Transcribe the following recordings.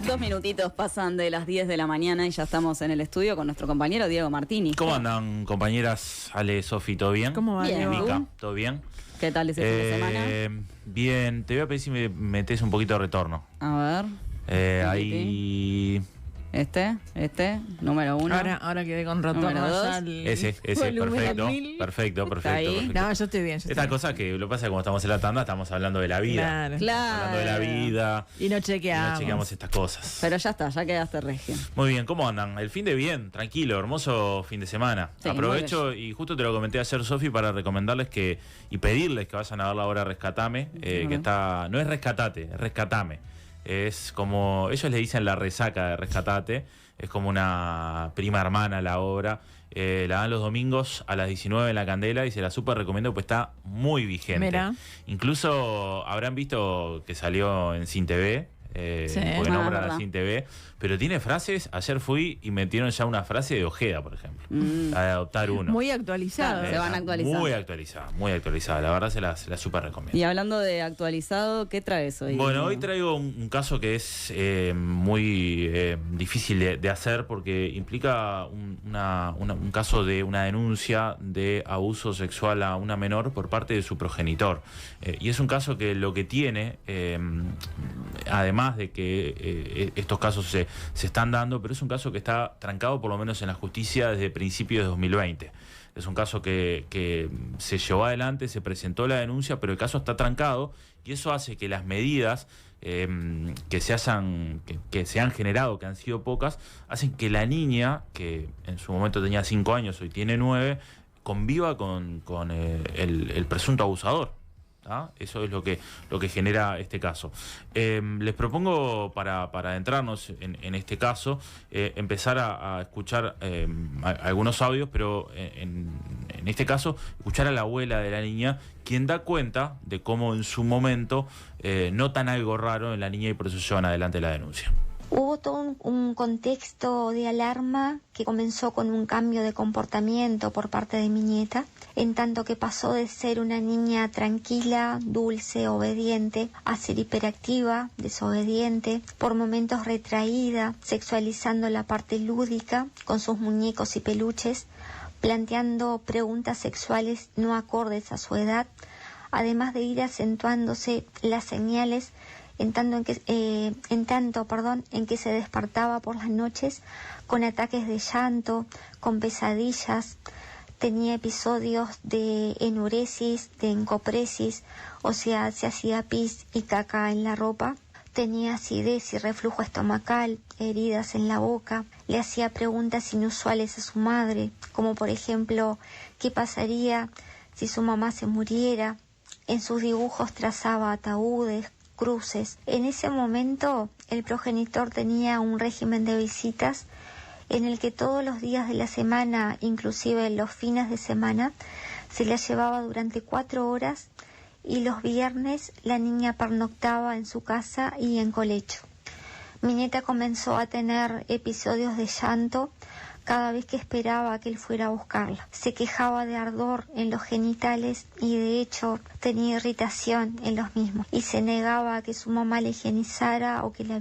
2 minutitos pasan de las 10 de la mañana y ya estamos en el estudio con nuestro compañero Diego Martini. ¿Cómo andan, compañeras? Ale, Sofi, ¿todo bien? ¿Cómo va, Bien, Diego? Mica, ¿todo bien? ¿Qué tal ese fin de semana? Bien, te voy a pedir si me metes un poquito de retorno. A ver. Ahí... número 1. Ahora quedé con retorno. Número dos. Ya al Ese, volumen perfecto, al 1000. perfecto. ahí. No, yo estoy bien. Estas cosas que lo pasa es que como estamos en la tanda, estamos hablando de la vida. Claro. Hablando de la vida. Y no Y chequeamos. no chequeamos estas cosas. Pero ya está, ya quedaste regio. Muy bien, ¿cómo andan? El fin de bien, tranquilo, hermoso fin de semana. Sí, Aprovecho y justo te lo comenté ayer, Sofi, para recomendarles y pedirles que vayan a ver la obra Rescatame, que está, no es Rescatate, es Rescatame. Es como, ellos le dicen la resaca de Rescatate, es como una prima hermana la obra. La dan los domingos a las 19 en La Candela y se la súper recomiendo, pues está muy vigente. Mira. Incluso habrán visto que salió en Sin TV. Sí. Porque nombran verdad. así en TV, pero tiene frases. Ayer fui y metieron ya una frase de Ojeda, por ejemplo, la de adoptar uno. Muy actualizado. Claro, se van actualizando. Muy actualizada, la verdad se la súper recomiendo. Y hablando de actualizado, ¿qué traes hoy? Bueno, hoy traigo un caso que es muy difícil de hacer porque implica un caso de una denuncia de abuso sexual a una menor por parte de su progenitor. Y es un caso que lo que tiene, además de que estos casos se están dando, pero es un caso que está trancado por lo menos en la justicia desde principios de 2020. Es un caso que se llevó adelante, se presentó la denuncia, pero el caso está trancado y eso hace que las medidas que se han generado, que han sido pocas, hacen que la niña, que en su momento tenía 5 años, hoy tiene 9, conviva con el presunto abusador. ¿Ah? Eso es lo que genera este caso. Les propongo, para adentrarnos en este caso, empezar a escuchar algunos audios, pero en este caso, escuchar a la abuela de la niña, quien da cuenta de cómo en su momento notan algo raro en la niña y por eso llevan adelante la denuncia. Hubo todo un contexto de alarma que comenzó con un cambio de comportamiento por parte de mi nieta, en tanto que pasó de ser una niña tranquila, dulce, obediente, a ser hiperactiva, desobediente, por momentos retraída, sexualizando la parte lúdica con sus muñecos y peluches, planteando preguntas sexuales no acordes a su edad, además de ir acentuándose las señales en tanto en que se despertaba por las noches con ataques de llanto, con pesadillas, tenía episodios de enuresis, de encopresis, o sea, se hacía pis y caca en la ropa, tenía acidez y reflujo estomacal, heridas en la boca, le hacía preguntas inusuales a su madre, como por ejemplo, ¿qué pasaría si su mamá se muriera? En sus dibujos trazaba ataúdes, cruces. En ese momento el progenitor tenía un régimen de visitas en el que todos los días de la semana, inclusive los fines de semana, se la llevaba durante 4 horas y los viernes la niña pernoctaba en su casa y en colecho. Mi nieta comenzó a tener episodios de llanto cada vez que esperaba que él fuera a buscarla. Se quejaba de ardor en los genitales y de hecho tenía irritación en los mismos y se negaba a que su mamá le higienizara o que la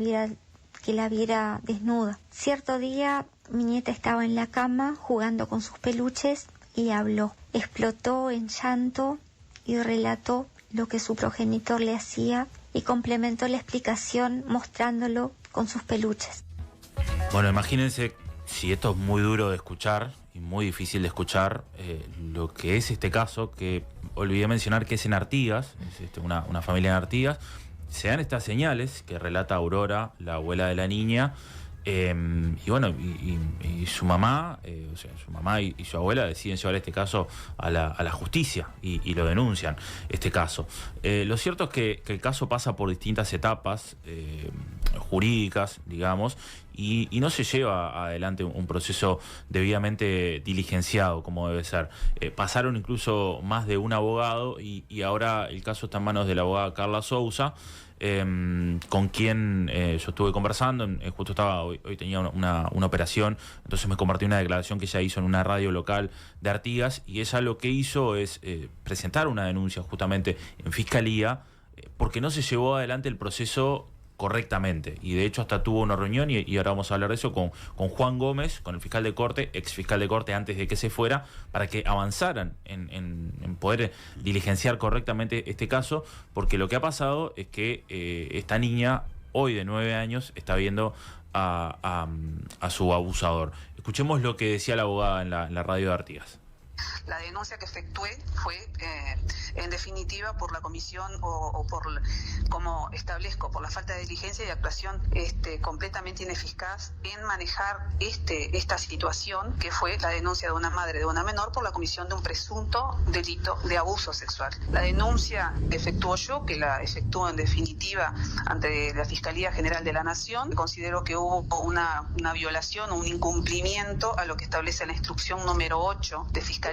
viera desnuda. Cierto día mi nieta estaba en la cama jugando con sus peluches y habló. Explotó en llanto y relató lo que su progenitor le hacía y complementó la explicación mostrándolo con sus peluches. Bueno, imagínense, si esto es muy duro de escuchar y muy difícil de escuchar, lo que es este caso, que olvidé mencionar que es en Artigas, es una familia en Artigas, se dan estas señales que relata Aurora, la abuela de la niña, y bueno, y su mamá, o sea, su mamá y su abuela deciden llevar este caso a la justicia y lo denuncian, este caso. Lo cierto es que el caso pasa por distintas etapas jurídicas, digamos, y no se lleva adelante un proceso debidamente diligenciado como debe ser. Pasaron incluso más de un abogado y ahora el caso está en manos de la abogada Carla Sousa, con quien yo estuve conversando. Justo estaba hoy tenía una operación, entonces me compartió una declaración que ella hizo en una radio local de Artigas, y ella lo que hizo es presentar una denuncia justamente en fiscalía porque no se llevó adelante el proceso correctamente. Y de hecho hasta tuvo una reunión, y ahora vamos a hablar de eso, con Juan Gómez, con el fiscal de corte, ex fiscal de corte, antes de que se fuera, para que avanzaran en poder diligenciar correctamente este caso, porque lo que ha pasado es que esta niña, hoy de 9 años, está viendo a su abusador. Escuchemos lo que decía la abogada en la radio de Artigas. La denuncia que efectué fue, en definitiva, por la comisión o por, como establezco, por la falta de diligencia y actuación completamente ineficaz en manejar esta situación, que fue la denuncia de una madre de una menor por la comisión de un presunto delito de abuso sexual. La denuncia efectuó yo, que la efectuó en definitiva ante la Fiscalía General de la Nación. Considero que hubo una violación o un incumplimiento a lo que establece la instrucción número 8 de Fiscalía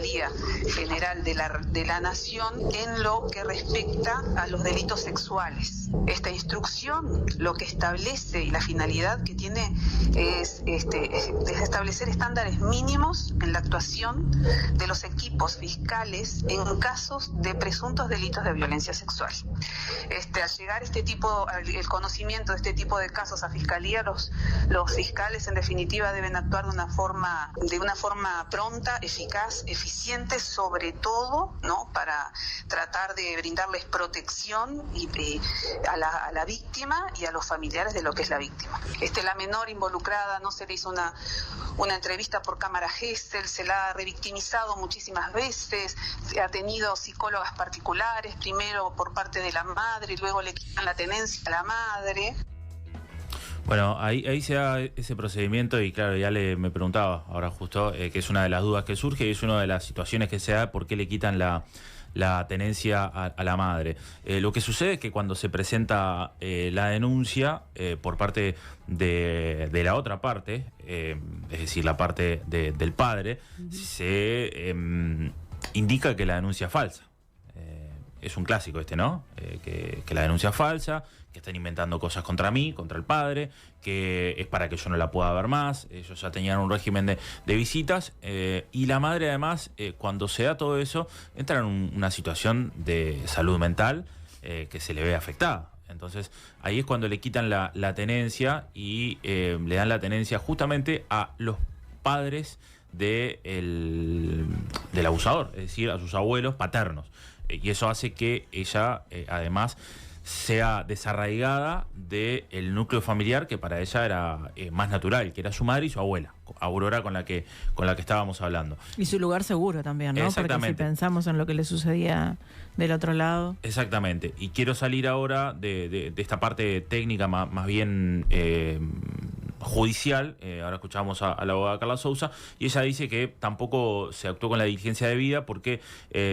General de la Nación en lo que respecta a los delitos sexuales. Esta instrucción lo que establece y la finalidad que tiene es establecer estándares mínimos en la actuación de los equipos fiscales en casos de presuntos delitos de violencia sexual. Al llegar el conocimiento de este tipo de casos a Fiscalía, los fiscales en definitiva deben actuar de una forma pronta, eficaz, eficiente, sobre todo, ¿no?, para tratar de brindarles protección a la víctima y a los familiares de lo que es la víctima. La menor involucrada no se le hizo una entrevista por cámara Gesell, se la ha revictimizado muchísimas veces, ha tenido psicólogas particulares, primero por parte de la madre, luego le quitan la tenencia a la madre. Bueno, ahí se da ese procedimiento y claro, me preguntaba ahora justo que es una de las dudas que surge y es una de las situaciones que se da, por qué le quitan la tenencia a la madre. Lo que sucede es que cuando se presenta la denuncia por parte de la otra parte, es decir, la parte del padre, se indica que la denuncia es falsa. Es un clásico ¿no? Que la denuncia es falsa, que están inventando cosas contra mí, contra el padre, que es para que yo no la pueda ver más. Ellos ya tenían un régimen de visitas, y la madre además, cuando se da todo eso, entra en una situación de salud mental que se le ve afectada. Entonces ahí es cuando le quitan la tenencia y le dan la tenencia justamente a los padres del abusador, es decir, a sus abuelos paternos. Y eso hace que ella, además, sea desarraigada del núcleo familiar que para ella era más natural, que era su madre y su abuela, Aurora, con la que estábamos hablando. Y su lugar seguro también, ¿no? Porque si pensamos en lo que le sucedía del otro lado. Exactamente. Y quiero salir ahora de esta parte técnica más bien judicial. Ahora escuchamos a la abogada Carla Sousa, y ella dice que tampoco se actuó con la diligencia debida porque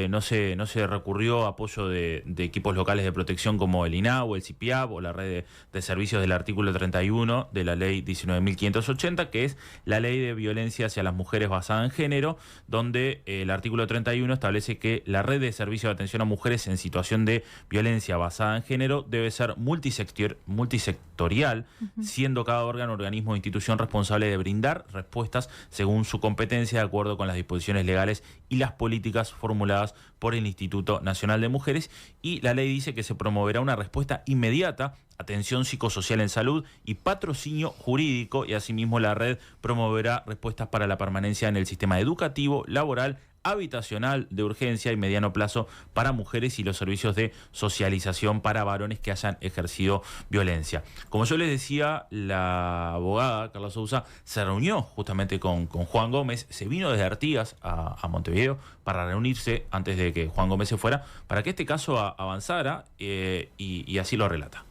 no se recurrió a apoyo de equipos locales de protección como el INAU, el CIPIAP o la red de servicios del artículo 31 de la ley 19.580, que es la ley de violencia hacia las mujeres basada en género, donde el artículo 31 establece que la red de servicios de atención a mujeres en situación de violencia basada en género debe ser multisectorial, siendo cada organismo o institución responsable de brindar respuestas según su competencia, de acuerdo con las disposiciones legales y las políticas formuladas por el Instituto Nacional de Mujeres. Y la ley dice que se promoverá una respuesta inmediata, atención psicosocial en salud y patrocinio jurídico, y asimismo la red promoverá respuestas para la permanencia en el sistema educativo, laboral, habitacional, de urgencia y mediano plazo para mujeres, y los servicios de socialización para varones que hayan ejercido violencia. Como yo les decía, la abogada Carla Sousa se reunió justamente con Juan Gómez, se vino desde Artigas a Montevideo para reunirse antes de que Juan Gómez se fuera, para que este caso avanzara, y así lo relata.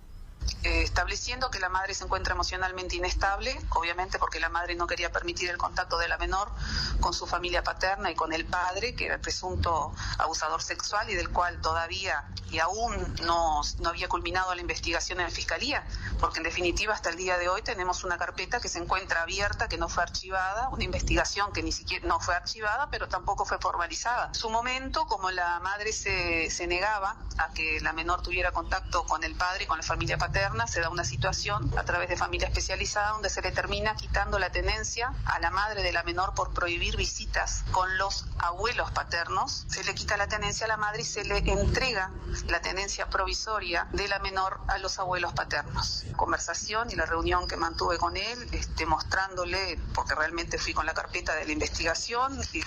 Estableciendo que la madre se encuentra emocionalmente inestable, obviamente porque la madre no quería permitir el contacto de la menor con su familia paterna y con el padre, que era el presunto abusador sexual y del cual todavía y aún no había culminado la investigación en la Fiscalía, porque en definitiva hasta el día de hoy tenemos una carpeta que se encuentra abierta, que no fue archivada, una investigación que ni siquiera no fue archivada, pero tampoco fue formalizada. En su momento, como la madre se negaba a que la menor tuviera contacto con el padre y con la familia paterna, paterna, se da una situación a través de familia especializada donde se le termina quitando la tenencia a la madre de la menor por prohibir visitas con los abuelos paternos. Se le quita la tenencia a la madre y se le entrega la tenencia provisoria de la menor a los abuelos paternos. Conversación y la reunión que mantuve con él, mostrándole, porque realmente fui con la carpeta de la investigación, y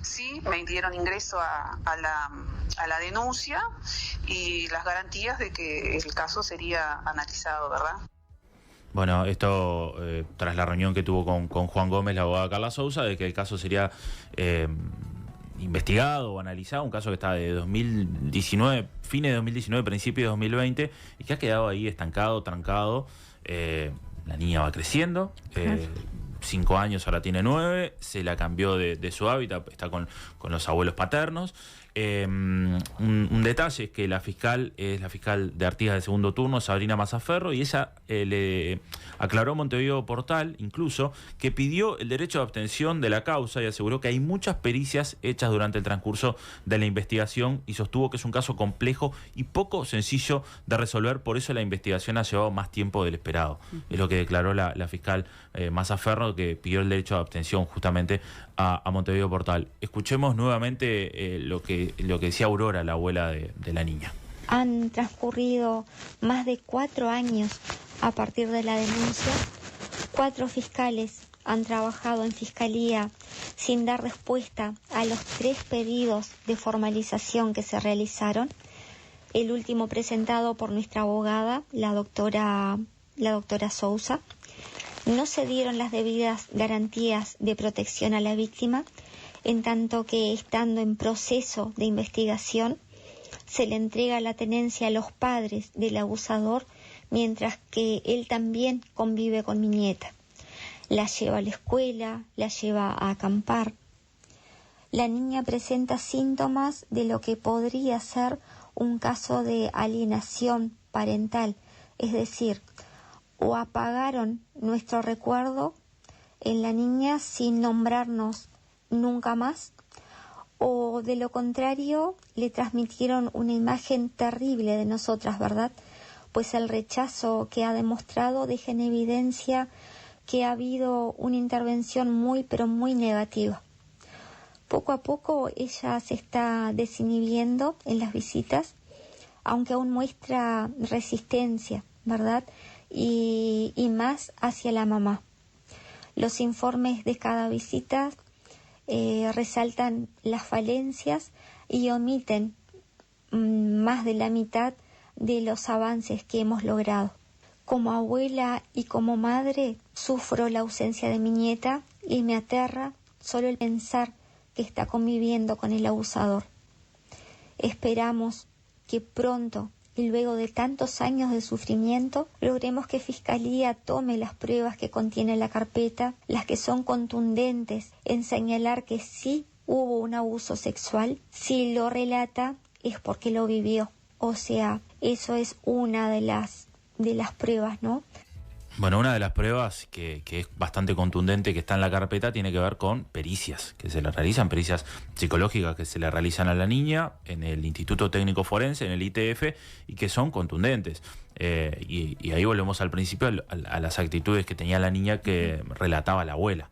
sí, me dieron ingreso a la denuncia y las garantías de que el caso sería analizado, ¿verdad? Bueno, esto tras la reunión que tuvo con Juan Gómez, la abogada Carla Sousa, de que el caso sería investigado o analizado, un caso que está de 2019, fines de 2019, principios de 2020, y que ha quedado ahí estancado, trancado. La niña va creciendo, 5 años, ahora tiene 9, se la cambió de su hábitat, está con los abuelos paternos. Un detalle es que la fiscal es la fiscal de Artigas de segundo turno, Sabrina Mazzaferro, y ella le aclaró a Montevideo Portal incluso que pidió el derecho de abstención de la causa y aseguró que hay muchas pericias hechas durante el transcurso de la investigación y sostuvo que es un caso complejo y poco sencillo de resolver, por eso la investigación ha llevado más tiempo del esperado. Es lo que declaró la fiscal Mazzaferro, que pidió el derecho de abstención justamente a Montevideo Portal. Escuchemos nuevamente lo que decía Aurora, la abuela de la niña. Han transcurrido más de 4 años a partir de la denuncia. 4 fiscales han trabajado en fiscalía sin dar respuesta a los 3 pedidos de formalización que se realizaron. El último presentado por nuestra abogada, la doctora Sousa. No se dieron las debidas garantías de protección a la víctima, en tanto que, estando en proceso de investigación, se le entrega la tenencia a los padres del abusador, mientras que él también convive con mi nieta. La lleva a la escuela, la lleva a acampar. La niña presenta síntomas de lo que podría ser un caso de alienación parental, es decir, o apagaron nuestro recuerdo en la niña sin nombrarnos nunca más, o de lo contrario le transmitieron una imagen terrible de nosotras, ¿verdad? Pues el rechazo que ha demostrado deja en evidencia que ha habido una intervención muy, pero muy negativa. Poco a poco ella se está desinhibiendo en las visitas, aunque aún muestra resistencia, ¿verdad? Y más hacia la mamá. Los informes de cada visita resaltan las falencias y omiten más de la mitad de los avances que hemos logrado. Como abuela y como madre sufro la ausencia de mi nieta y me aterra solo el pensar que está conviviendo con el abusador. Esperamos que pronto, y luego de tantos años de sufrimiento, logremos que Fiscalía tome las pruebas que contiene la carpeta, las que son contundentes en señalar que sí hubo un abuso sexual. Si lo relata es porque lo vivió. O sea, eso es una de las pruebas, ¿no? Bueno, una de las pruebas que es bastante contundente, que está en la carpeta, tiene que ver con pericias que se le realizan, pericias psicológicas que se le realizan a la niña en el Instituto Técnico Forense, en el ITF, y que son contundentes. Y ahí volvemos al principio a las actitudes que tenía la niña que relataba la abuela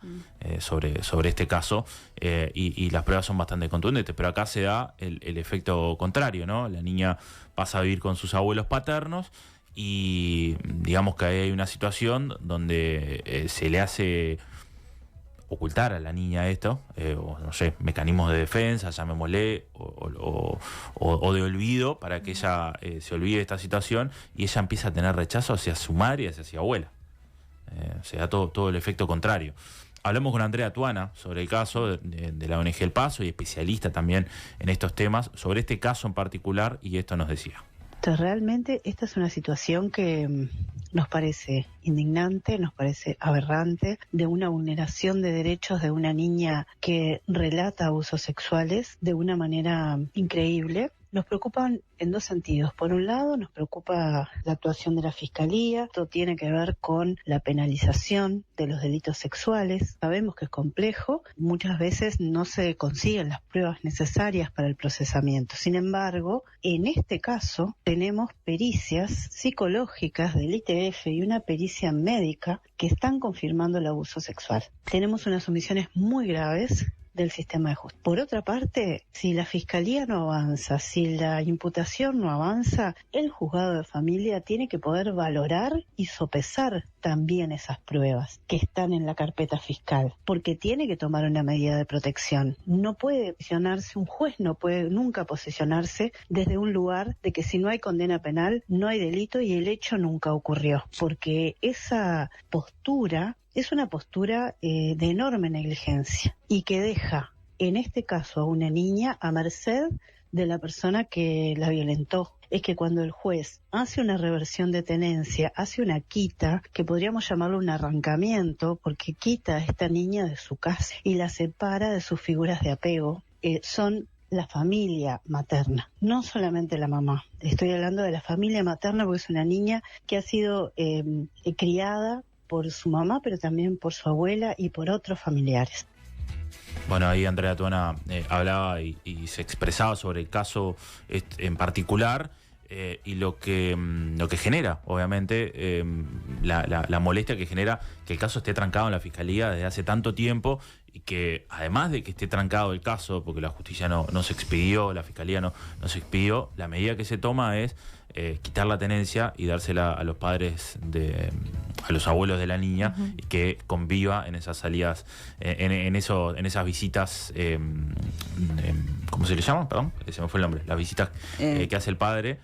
sobre este caso, y las pruebas son bastante contundentes, pero acá se da el efecto contrario, ¿no? La niña pasa a vivir con sus abuelos paternos, y digamos que hay una situación donde se le hace ocultar a la niña esto, o no sé, mecanismos de defensa, llamémosle, o de olvido, para que ella se olvide de esta situación, y ella empieza a tener rechazo hacia su madre y hacia su abuela. Se da todo el efecto contrario. Hablamos con Andrea Tuana sobre el caso de la ONG El Paso, y especialista también en estos temas, sobre este caso en particular, y esto nos decía. Realmente esta es una situación que nos parece indignante, nos parece aberrante, de una vulneración de derechos de una niña que relata abusos sexuales de una manera increíble. Nos preocupan en dos sentidos. Por un lado, nos preocupa la actuación de la Fiscalía. Esto tiene que ver con la penalización de los delitos sexuales. Sabemos que es complejo. Muchas veces no se consiguen las pruebas necesarias para el procesamiento. Sin embargo, en este caso tenemos pericias psicológicas del ITF y una pericia médica que están confirmando el abuso sexual. Tenemos unas omisiones muy graves del sistema de justicia. Por otra parte, si la Fiscalía no avanza, si la imputación no avanza, el juzgado de familia tiene que poder valorar y sopesar también esas pruebas que están en la carpeta fiscal, porque tiene que tomar una medida de protección. No puede posicionarse, un juez no puede nunca posicionarse desde un lugar de que si no hay condena penal, no hay delito y el hecho nunca ocurrió, porque esa postura es una postura de enorme negligencia y que deja, en este caso, a una niña a merced de la persona que la violentó. Es que cuando el juez hace una reversión de tenencia, hace una quita, que podríamos llamarlo un arrancamiento, porque quita a esta niña de su casa y la separa de sus figuras de apego, son la familia materna, no solamente la mamá. Estoy hablando de la familia materna porque es una niña que ha sido criada por su mamá, pero también por su abuela y por otros familiares. Bueno, ahí Andrea Tuana hablaba y se expresaba sobre el caso en particular y lo que genera, obviamente, la molestia que genera que el caso esté trancado en la Fiscalía desde hace tanto tiempo y que además de que esté trancado el caso, porque la justicia no se expidió, la Fiscalía no se expidió, la medida que se toma es quitar la tenencia y dársela a los padres, a los abuelos de la niña, y que conviva en esas salidas, en esas visitas, ¿cómo se le llama? Perdón, se me fue el nombre. Las visitas que hace el padre.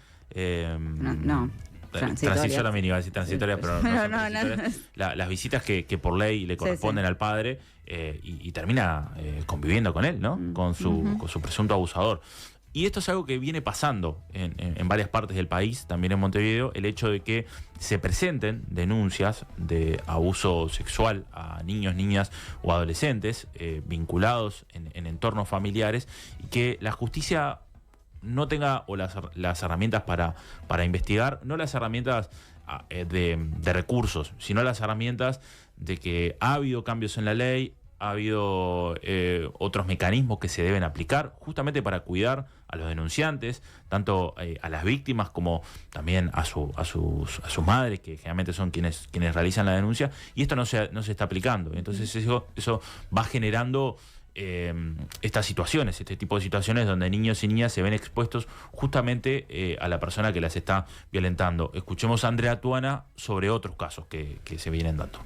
Transitorias. También iba a decir transitorias, pero no. Las visitas que por ley le corresponden al padre y termina conviviendo con él, ¿no? Con su presunto abusador. Y esto es algo que viene pasando en varias partes del país, también en Montevideo, el hecho de que se presenten denuncias de abuso sexual a niños, niñas o adolescentes vinculados en entornos familiares y que la justicia no tenga las herramientas para investigar, no las herramientas de recursos, sino las herramientas de que ha habido cambios en la ley, ha habido otros mecanismos que se deben aplicar justamente para cuidar a los denunciantes, tanto a las víctimas como también a sus madres, que generalmente son quienes realizan la denuncia, y esto no se está aplicando. Entonces eso va generando estas situaciones, este tipo de situaciones donde niños y niñas se ven expuestos justamente a la persona que las está violentando. Escuchemos a Andrea Tuana sobre otros casos que se vienen dando.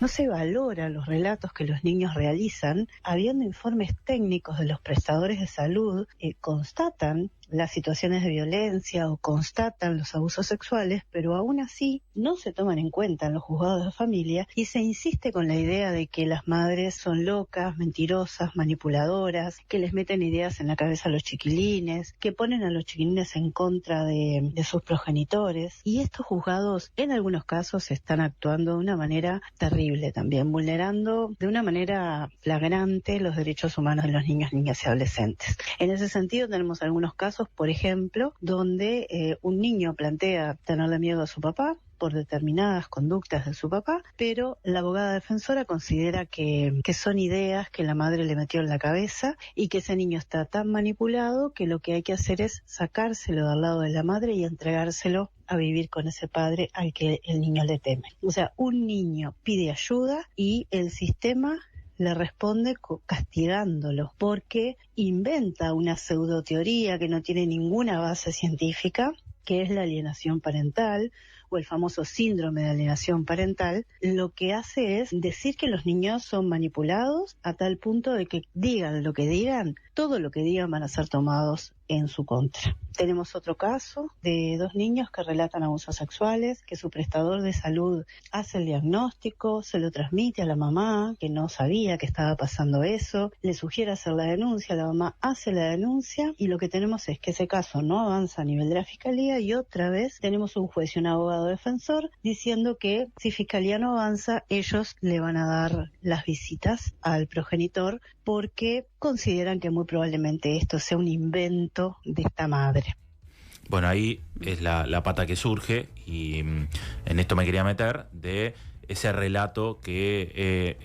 No se valoran los relatos que los niños realizan, habiendo informes técnicos de los prestadores de salud que constatan las situaciones de violencia o constatan los abusos sexuales, pero aún así no se toman en cuenta en los juzgados de familia y se insiste con la idea de que las madres son locas, mentirosas, manipuladoras, que les meten ideas en la cabeza a los chiquilines, que ponen a los chiquilines en contra de sus progenitores. Y estos juzgados en algunos casos están actuando de una manera terrible también, vulnerando de una manera flagrante los derechos humanos de los niños, niñas y adolescentes. En ese sentido tenemos algunos casos, por ejemplo, donde un niño plantea tenerle miedo a su papá por determinadas conductas de su papá, pero la abogada defensora considera que son ideas que la madre le metió en la cabeza y que ese niño está tan manipulado que lo que hay que hacer es sacárselo del lado de la madre y entregárselo a vivir con ese padre al que el niño le teme. O sea, un niño pide ayuda y el sistema le responde castigándolo, porque inventa una pseudoteoría que no tiene ninguna base científica, que es la alienación parental o el famoso síndrome de alienación parental. Lo que hace es decir que los niños son manipulados a tal punto de que digan lo que digan, todo lo que digan van a ser tomados en su contra. Tenemos otro caso de 2 niños que relatan abusos sexuales, que su prestador de salud hace el diagnóstico, se lo transmite a la mamá, que no sabía que estaba pasando eso, le sugiere hacer la denuncia, la mamá hace la denuncia y lo que tenemos es que ese caso no avanza a nivel de la Fiscalía y otra vez tenemos un juez y un abogado defensor diciendo que si Fiscalía no avanza, ellos le van a dar las visitas al progenitor porque consideran que muy probablemente esto sea un invento de esta madre. Bueno, ahí es la pata que surge, y en esto me quería meter, de ese relato que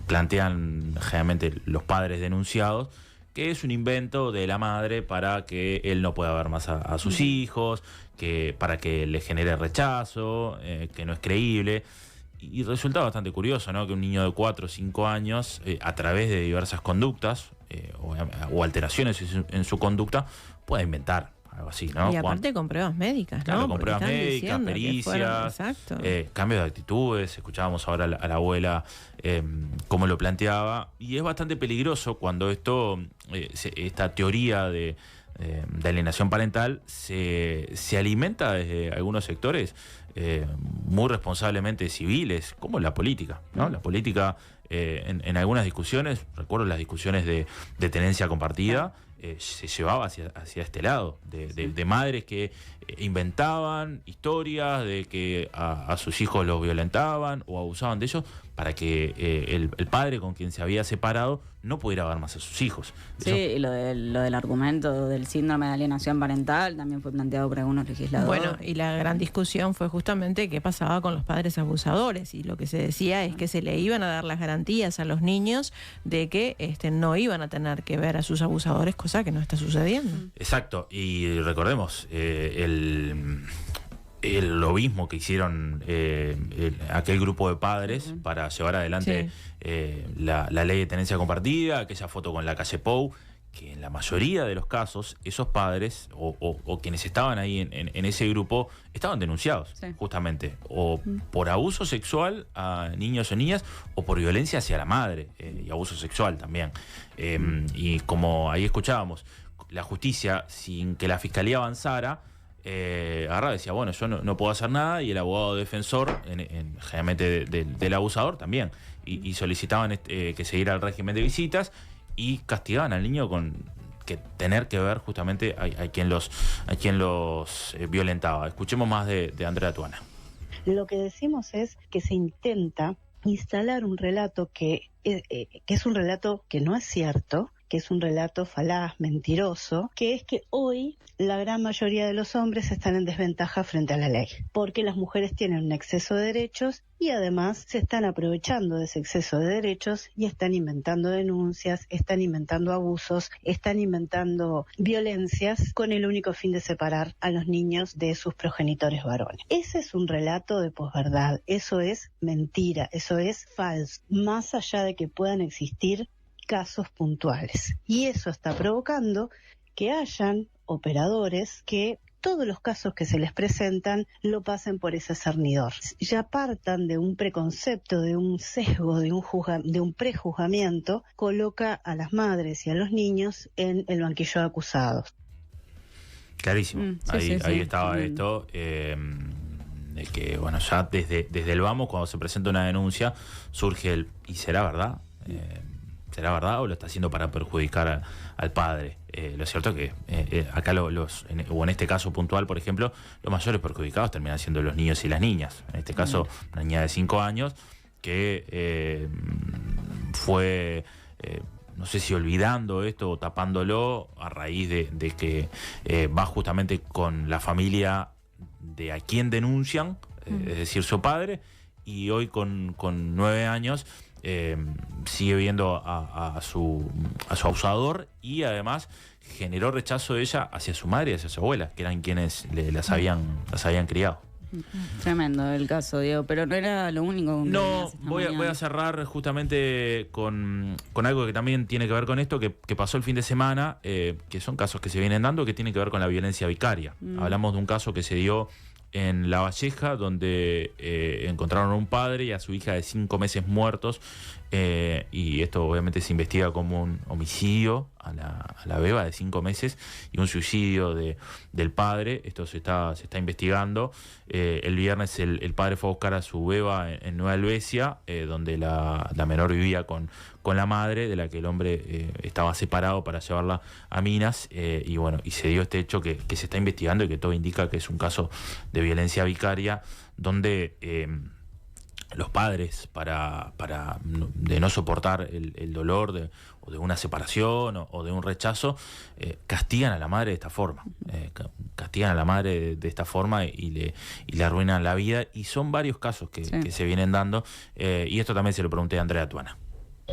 plantean generalmente los padres denunciados, que es un invento de la madre para que él no pueda ver más a sus hijos, que para que le genere rechazo, que no es creíble. Y resulta bastante curioso, ¿no?, que un niño de 4 o 5 años, a través de diversas conductas o alteraciones en su conducta, pueda inventar algo así, ¿no? Y aparte con pruebas médicas, claro, ¿no? con pruebas médicas, pericias, cambios de actitudes. Escuchábamos ahora a la abuela cómo lo planteaba, y es bastante peligroso cuando esta teoría de alienación parental se alimenta desde algunos sectores muy responsablemente civiles, como la política, ¿no? La política, en algunas discusiones, recuerdo las discusiones de tenencia compartida, se llevaba hacia este lado, de madres que inventaban historias de que a sus hijos los violentaban o abusaban de ellos para que el padre con quien se había separado no pudiera ver más a sus hijos. Sí, y lo del argumento del síndrome de alienación parental también fue planteado por algunos legisladores. Bueno, y la gran discusión fue justamente qué pasaba con los padres abusadores, y lo que se decía es que se le iban a dar las garantías a los niños de que no iban a tener que ver a sus abusadores, cosa que no está sucediendo. Exacto, y recordemos el lobismo que hicieron aquel grupo de padres para llevar adelante la ley de tenencia compartida, aquella foto con la calle Pou, que en la mayoría de los casos esos padres o quienes estaban ahí en ese grupo estaban denunciados, justamente, o por abuso sexual a niños o niñas, o por violencia hacia la madre, y abuso sexual también. Y como ahí escuchábamos, la justicia, sin que la fiscalía avanzara, agarraba y decía, bueno, yo no puedo hacer nada, y el abogado defensor, generalmente del abusador, también, y solicitaban que se diera el régimen de visitas, y castigaban al niño con que tener que ver justamente a quien los violentaba. Escuchemos más de Andrea Tuana. Lo que decimos es que se intenta instalar un relato que es un relato que no es cierto, que es un relato falaz, mentiroso, que es que hoy la gran mayoría de los hombres están en desventaja frente a la ley, porque las mujeres tienen un exceso de derechos y además se están aprovechando de ese exceso de derechos y están inventando denuncias, están inventando abusos, están inventando violencias con el único fin de separar a los niños de sus progenitores varones. Ese es un relato de posverdad, eso es mentira, eso es falso, más allá de que puedan existir casos puntuales. Y eso está provocando que hayan operadores que todos los casos que se les presentan lo pasen por ese cernidor. Ya partan de un preconcepto, de un sesgo, de un prejuzgamiento, coloca a las madres y a los niños en el banquillo de acusados. Clarísimo. Ahí estaba esto. De que, bueno, ya desde el vamos, cuando se presenta una denuncia, surge ¿y será verdad? ¿Será verdad o lo está haciendo para perjudicar al padre? Lo cierto es que acá o en este caso puntual, por ejemplo, los mayores perjudicados terminan siendo los niños y las niñas. En este caso, una niña de 5 años que fue, no sé si olvidando esto o tapándolo, a raíz de que va justamente con la familia de a quien denuncian, es decir, su padre, y hoy con 9 años sigue viendo a su abusador, y además generó rechazo de ella hacia su madre y hacia su abuela, que eran quienes las habían criado. Tremendo el caso, Diego, pero no era lo único. No, voy a cerrar justamente con algo que también tiene que ver con esto, que pasó el fin de semana, que son casos que se vienen dando, que tienen que ver con la violencia vicaria. Hablamos de un caso que se dio en La Valleja, donde encontraron a un padre y a su hija de 5 meses muertos, y esto obviamente se investiga como un homicidio a la beba de 5 meses y un suicidio del padre. Esto se está investigando. El viernes el padre fue a buscar a su beba en Nueva Helvecia, donde la menor vivía con la madre, de la que el hombre estaba separado para llevarla a Minas, y bueno, y se dio este hecho que se está investigando y que todo indica que es un caso de violencia vicaria, donde los padres de no soportar el dolor o de una separación o de un rechazo, castigan a la madre de esta forma, castigan a la madre de esta forma y le arruinan la vida, y son varios casos que se vienen dando, y esto también se lo pregunté a Andrea Tuana.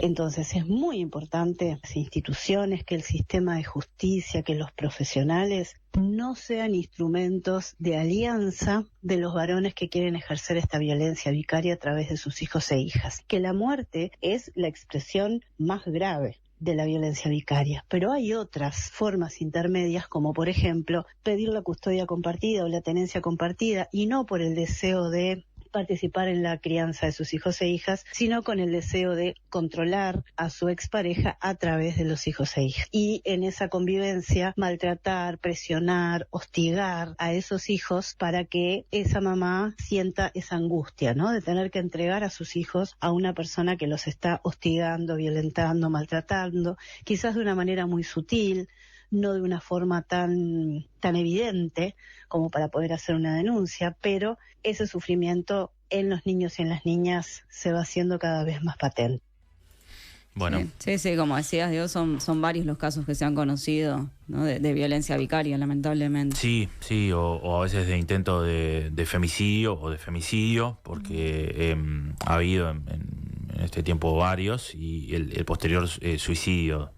Entonces es muy importante las instituciones, que el sistema de justicia, que los profesionales no sean instrumentos de alianza de los varones que quieren ejercer esta violencia vicaria a través de sus hijos e hijas. Que la muerte es la expresión más grave de la violencia vicaria, pero hay otras formas intermedias, como por ejemplo pedir la custodia compartida o la tenencia compartida, y no por el deseo de participar en la crianza de sus hijos e hijas, sino con el deseo de controlar a su expareja a través de los hijos e hijas. Y en esa convivencia maltratar, presionar, hostigar a esos hijos para que esa mamá sienta esa angustia, ¿no?, de tener que entregar a sus hijos a una persona que los está hostigando, violentando, maltratando, quizás de una manera muy sutil, no de una forma tan evidente como para poder hacer una denuncia, pero ese sufrimiento en los niños y en las niñas se va haciendo cada vez más patente. Bueno. Sí, como decías, Diego, son varios los casos que se han conocido, ¿no?, de violencia vicaria, lamentablemente. Sí, o a veces de intento de femicidio o de femicidio, porque ha habido en este tiempo varios, y el posterior suicidio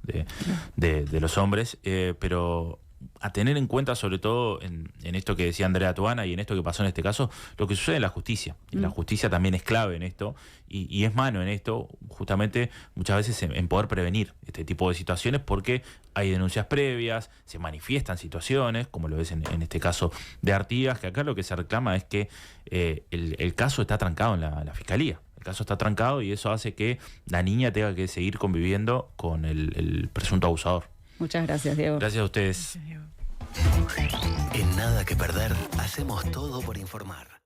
de los hombres, pero a tener en cuenta, sobre todo en esto que decía Andrea Tuana y en esto que pasó en este caso, lo que sucede en la justicia. La justicia también es clave en esto y es mano en esto, justamente muchas veces en poder prevenir este tipo de situaciones, porque hay denuncias previas, se manifiestan situaciones, como lo ves en este caso de Artigas, que acá lo que se reclama es que el caso está trancado en la fiscalía. El caso está trancado y eso hace que la niña tenga que seguir conviviendo con el presunto abusador. Muchas gracias, Diego. Gracias a ustedes. En Nada que Perder, hacemos todo por informar.